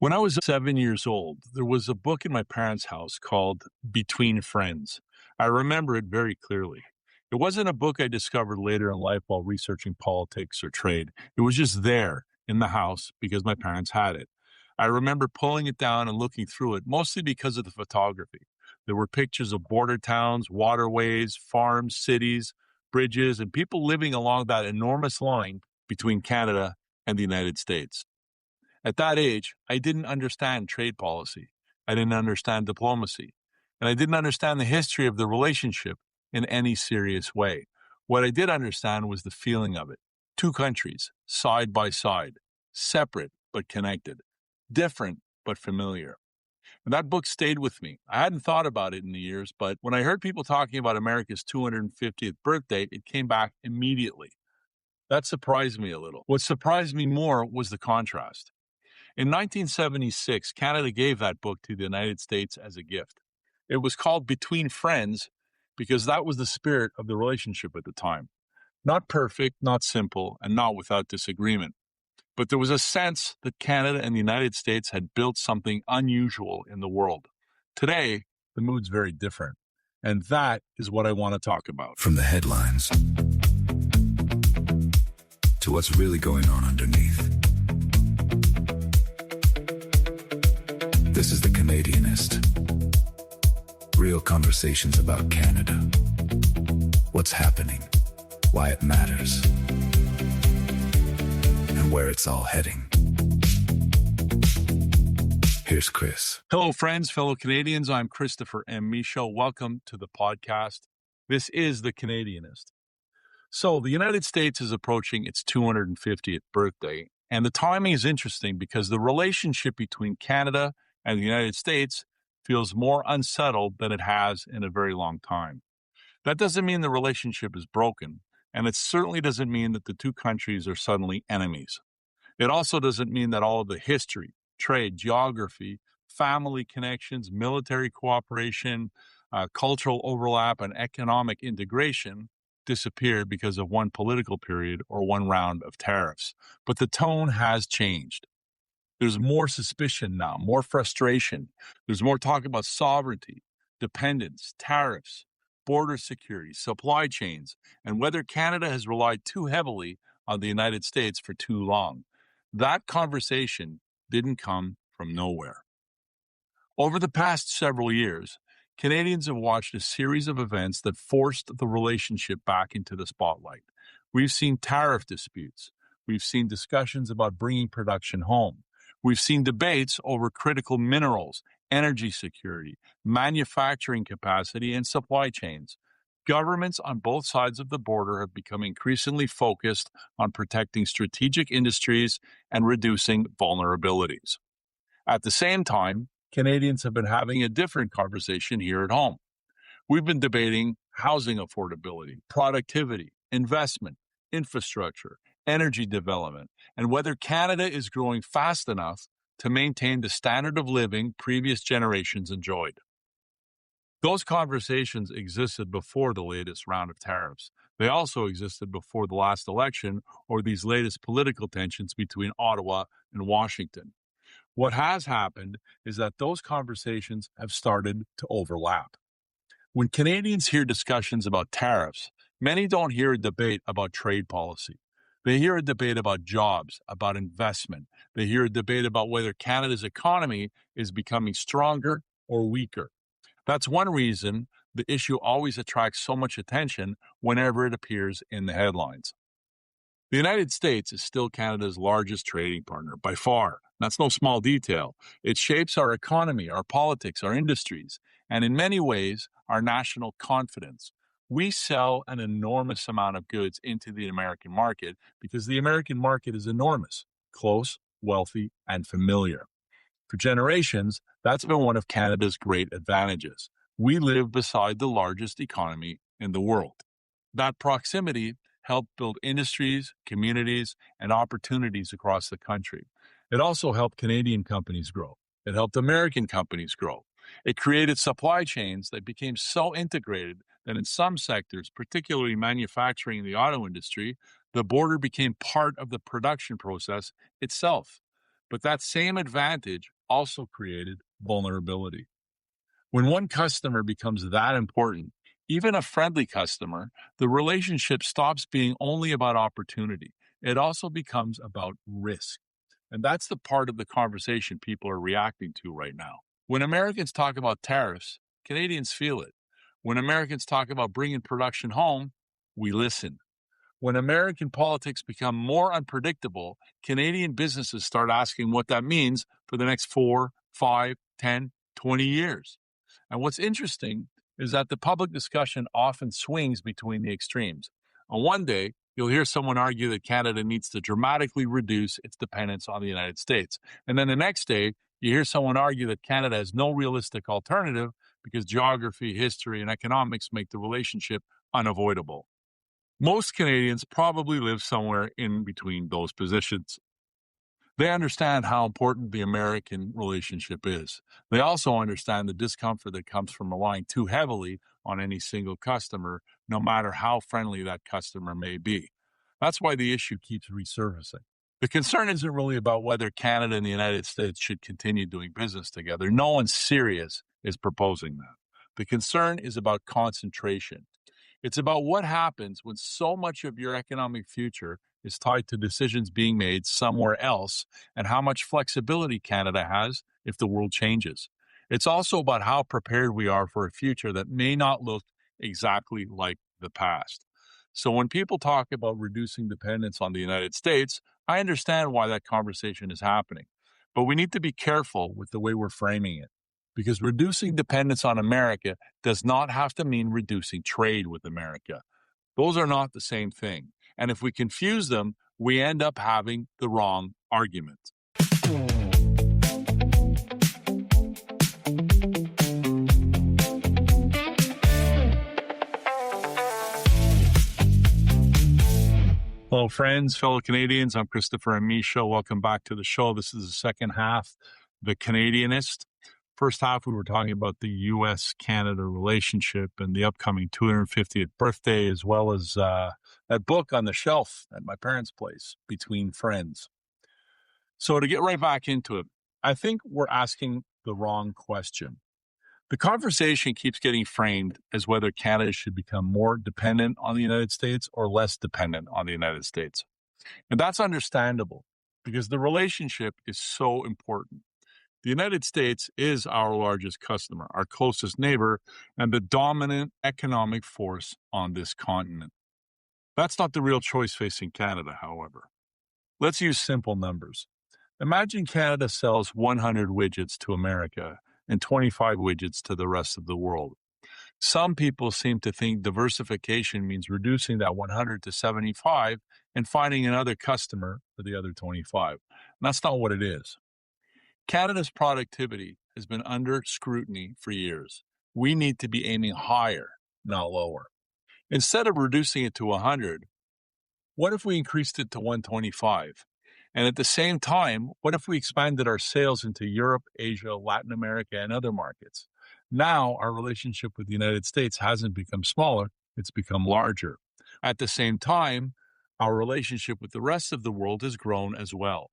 When I was 7 years old, there was a book in my parents' house called Between Friends. I remember it very clearly. It wasn't a book I discovered later in life while researching politics or trade. It was just there in the house because my parents had it. I remember pulling it down and looking through it, mostly because of the photography. There were pictures of border towns, waterways, farms, cities, bridges, and people living along that enormous line between Canada and the United States. At that age, I didn't understand trade policy. I didn't understand diplomacy. And I didn't understand the history of the relationship in any serious way. What I did understand was the feeling of it. Two countries, side by side, separate but connected, different but familiar. And that book stayed with me. I hadn't thought about it in the years, but when I heard people talking about America's 250th birthday, it came back immediately. That surprised me a little. What surprised me more was the contrast. In 1976, Canada gave that book to the United States as a gift. It was called Between Friends because that was the spirit of the relationship at the time. Not perfect, not simple, and not without disagreement. But there was a sense that Canada and the United States had built something unusual in the world. Today, the mood's very different. And that is what I want to talk about. From the headlines to what's really going on underneath. This is the Canadianist. Real conversations about Canada. What's happening, why it matters, and where it's all heading. Here's Chris. Hello, friends, fellow Canadians. I'm Christopher M. Michaud. Welcome to the podcast. This is the Canadianist. So the United States is approaching its 250th birthday, and the timing is interesting because the relationship between Canada and the United States feels more unsettled than it has in a very long time. That doesn't mean the relationship is broken, and it certainly doesn't mean that the two countries are suddenly enemies. It also doesn't mean that all of the history, trade, geography, family connections, military cooperation, cultural overlap, and economic integration disappeared because of one political period or one round of tariffs. But the tone has changed. There's more suspicion now, more frustration. There's more talk about sovereignty, dependence, tariffs, border security, supply chains, and whether Canada has relied too heavily on the United States for too long. That conversation didn't come from nowhere. Over the past several years, Canadians have watched a series of events that forced the relationship back into the spotlight. We've seen tariff disputes. We've seen discussions about bringing production home. We've seen debates over critical minerals, energy security, manufacturing capacity, and supply chains. Governments on both sides of the border have become increasingly focused on protecting strategic industries and reducing vulnerabilities. At the same time, Canadians have been having a different conversation here at home. We've been debating housing affordability, productivity, investment, infrastructure, energy development, and whether Canada is growing fast enough to maintain the standard of living previous generations enjoyed. Those conversations existed before the latest round of tariffs. They also existed before the last election or these latest political tensions between Ottawa and Washington. What has happened is that those conversations have started to overlap. When Canadians hear discussions about tariffs, many don't hear a debate about trade policy. They hear a debate about jobs, about investment. They hear a debate about whether Canada's economy is becoming stronger or weaker. That's one reason the issue always attracts so much attention whenever it appears in the headlines. The United States is still Canada's largest trading partner, by far. That's no small detail. It shapes our economy, our politics, our industries, and in many ways, our national confidence. We sell an enormous amount of goods into the American market because the American market is enormous, close, wealthy, and familiar. For generations, that's been one of Canada's great advantages. We live beside the largest economy in the world. That proximity helped build industries, communities, and opportunities across the country. It also helped Canadian companies grow. It helped American companies grow. It created supply chains that became so integrated that in some sectors, particularly manufacturing and the auto industry, the border became part of the production process itself. But that same advantage also created vulnerability. When one customer becomes that important, even a friendly customer, the relationship stops being only about opportunity. It also becomes about risk. And that's the part of the conversation people are reacting to right now. When Americans talk about tariffs, Canadians feel it. When Americans talk about bringing production home, we listen. When American politics become more unpredictable, Canadian businesses start asking what that means for the next 4, 5, 10, 20 years. And what's interesting is that the public discussion often swings between the extremes. On one day, you'll hear someone argue that Canada needs to dramatically reduce its dependence on the United States. And then the next day, you hear someone argue that Canada has no realistic alternative because geography, history, and economics make the relationship unavoidable. Most Canadians probably live somewhere in between those positions. They understand how important the American relationship is. They also understand the discomfort that comes from relying too heavily on any single customer, no matter how friendly that customer may be. That's why the issue keeps resurfacing. The concern isn't really about whether Canada and the United States should continue doing business together. No one serious is proposing that. The concern is about concentration. It's about what happens when so much of your economic future is tied to decisions being made somewhere else and how much flexibility Canada has if the world changes. It's also about how prepared we are for a future that may not look exactly like the past. So when people talk about reducing dependence on the United States, I understand why that conversation is happening. But we need to be careful with the way we're framing it, because reducing dependence on America does not have to mean reducing trade with America. Those are not the same thing. And if we confuse them, we end up having the wrong argument. Hello, friends, fellow Canadians. I'm Christopher and Michaud. Welcome back to the show. This is the second half, The Canadianist. First half, we were talking about the U.S.-Canada relationship and the upcoming 250th birthday, as well as that book on the shelf at my parents' place, Between Friends. So to get right back into it, I think we're asking the wrong question. The conversation keeps getting framed as whether Canada should become more dependent on the United States or less dependent on the United States. And that's understandable because the relationship is so important. The United States is our largest customer, our closest neighbor, and the dominant economic force on this continent. That's not the real choice facing Canada, however. Let's use simple numbers. Imagine Canada sells 100 widgets to America and 25 widgets to the rest of the world. Some people seem to think diversification means reducing that 100 to 75 and finding another customer for the other 25. And that's not what it is. Canada's productivity has been under scrutiny for years. We need to be aiming higher, not lower. Instead of reducing it to 100, what if we increased it to 125? And at the same time, what if we expanded our sales into Europe, Asia, Latin America, and other markets? Now, our relationship with the United States hasn't become smaller, it's become larger. At the same time, our relationship with the rest of the world has grown as well.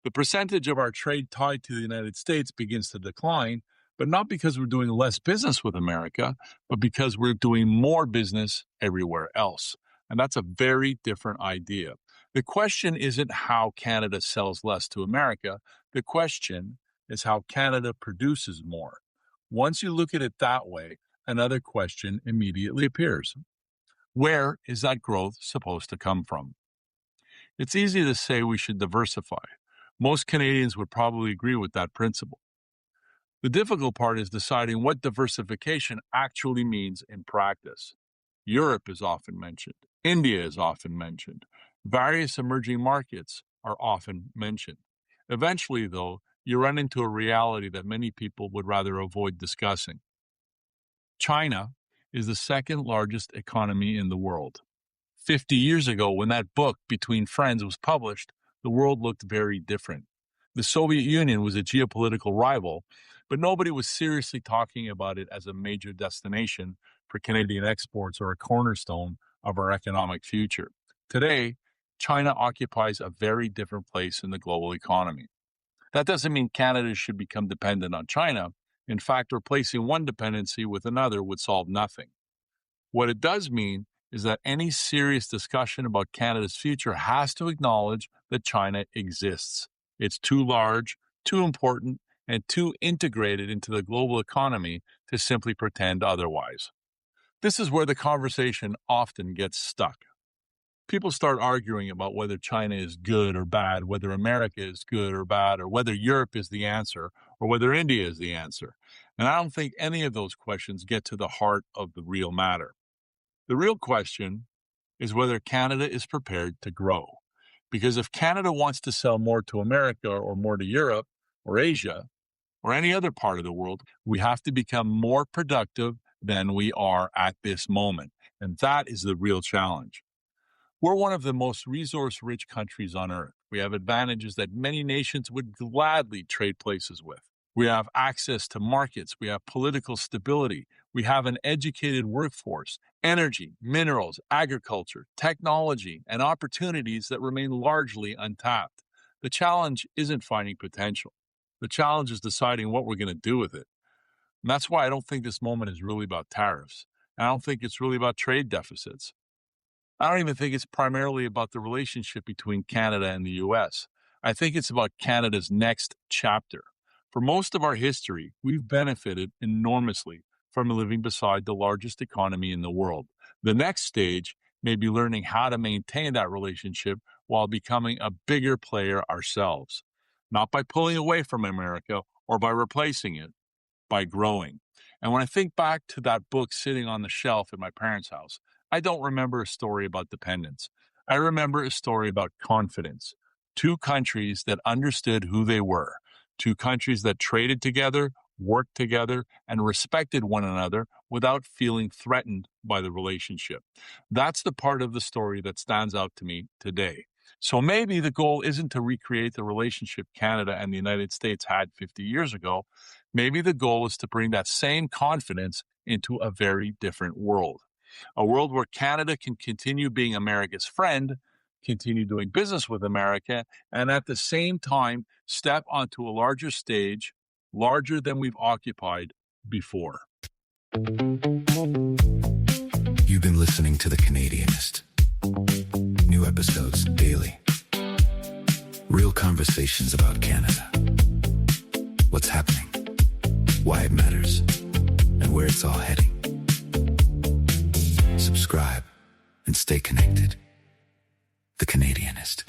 The percentage of our trade tied to the United States begins to decline, but not because we're doing less business with America, but because we're doing more business everywhere else. And that's a very different idea. The question isn't how Canada sells less to America. The question is how Canada produces more. Once you look at it that way, another question immediately appears. Where is that growth supposed to come from? It's easy to say we should diversify. Most Canadians would probably agree with that principle. The difficult part is deciding what diversification actually means in practice. Europe is often mentioned. India is often mentioned. Various emerging markets are often mentioned. Eventually, though, you run into a reality that many people would rather avoid discussing. China is the second largest economy in the world. 50 years ago, when that book, Between Friends, was published, the world looked very different. The Soviet Union was a geopolitical rival, but nobody was seriously talking about it as a major destination for Canadian exports or a cornerstone of our economic future. Today, China occupies a very different place in the global economy. That doesn't mean Canada should become dependent on China. In fact, replacing one dependency with another would solve nothing. What it does mean is that any serious discussion about Canada's future has to acknowledge that China exists. It's too large, too important, and too integrated into the global economy to simply pretend otherwise. This is where the conversation often gets stuck. People start arguing about whether China is good or bad, whether America is good or bad, or whether Europe is the answer, or whether India is the answer. And I don't think any of those questions get to the heart of the real matter. The real question is whether Canada is prepared to grow. Because if Canada wants to sell more to America or more to Europe or Asia or any other part of the world, we have to become more productive than we are at this moment. And that is the real challenge. We're one of the most resource-rich countries on earth. We have advantages that many nations would gladly trade places with. We have access to markets. We have political stability. We have an educated workforce, energy, minerals, agriculture, technology, and opportunities that remain largely untapped. The challenge isn't finding potential. The challenge is deciding what we're going to do with it. And that's why I don't think this moment is really about tariffs. I don't think it's really about trade deficits. I don't even think it's primarily about the relationship between Canada and the U.S. I think it's about Canada's next chapter. For most of our history, we've benefited enormously from living beside the largest economy in the world. The next stage may be learning how to maintain that relationship while becoming a bigger player ourselves, not by pulling away from America or by replacing it, by growing. And when I think back to that book sitting on the shelf at my parents' house, I don't remember a story about dependence. I remember a story about confidence. Two countries that understood who they were. Two countries that traded together, worked together, and respected one another without feeling threatened by the relationship. That's the part of the story that stands out to me today. So maybe the goal isn't to recreate the relationship Canada and the United States had 50 years ago. Maybe the goal is to bring that same confidence into a very different world. A world where Canada can continue being America's friend, continue doing business with America, and at the same time step onto a larger stage, larger than we've occupied before. You've been listening to The Canadianist. New episodes daily. Real conversations about Canada. What's happening, why it matters, and where it's all heading. Subscribe and stay connected. The Canadianist.